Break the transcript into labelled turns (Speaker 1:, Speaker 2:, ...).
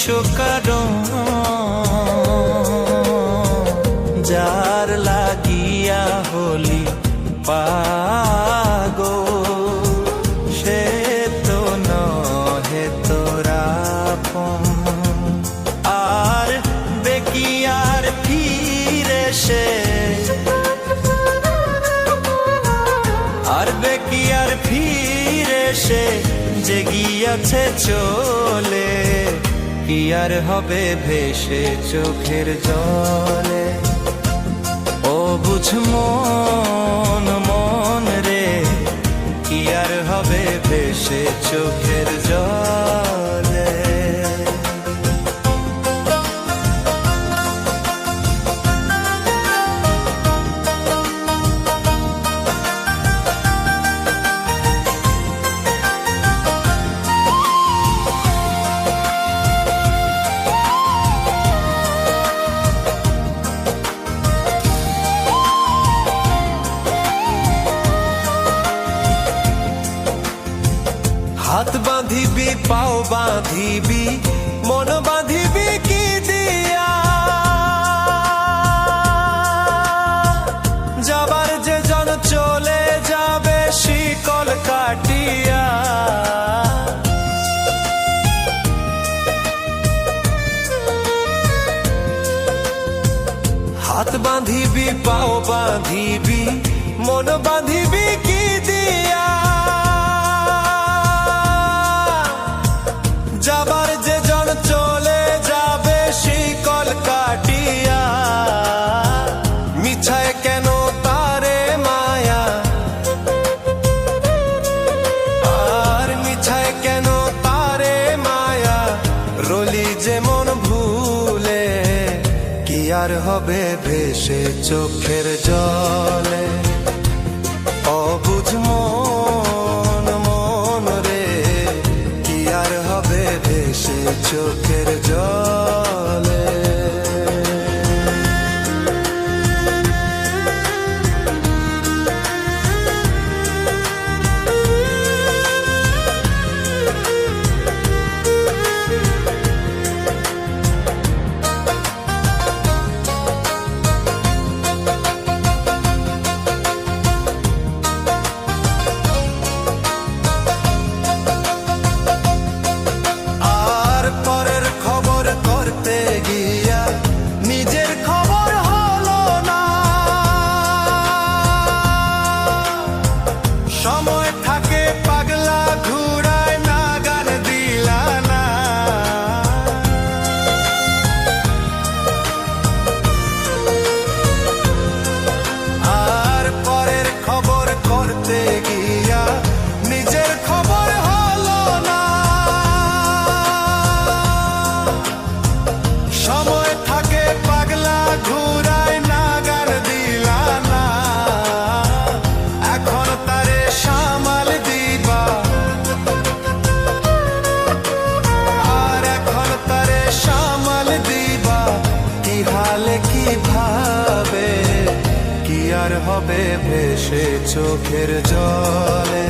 Speaker 1: কারণ, যার লাগিয়া হলি পাগল, সে তো নহে তোরা আপন। আর বেকি আর ফিরে সে, আর বেকি আর ফিরে সে যে গিয়াছে চলে, কি আর হবে ভেসে চোখের জলে। ও বুঝ মন মন রে, কি আর হবে ভেসে চোখের জলে। হাত বাঁধিবি পাও বাঁধিবি মন বাঁধিবি কি দিয়া, যাবার যে জন চলে যাবে শিকল কাটিয়া। হাত বাঁধিবি পাও বাঁধিবি মন বাঁধিবি কি দিয়া, যাবার যে জন চলে যাবে শিকল কাটিয়া। মিছায় কেন তারে মায়া, আর মিছায় কেন তারে মায়া, রলি যে মন ভুলে, কি আর হবে ভেসে চোখের জলে। অবুঝ মন মন রে, কি আর হবে ভেসে চোখের জলে। সময় থাকে পাগলা ঘুরায় না গান দিলা না, আর পরের খবর করতে গিয়া নিজের খবর হলো না। সময় থাকে পাগলা ঘুরায় না গান দিলা না, এখন তারে সামাল দিবা, আর এখন তারে সামাল দিবা, কি হালে কি ভাবে, কি আর হবে ভেসে চোখের জলে।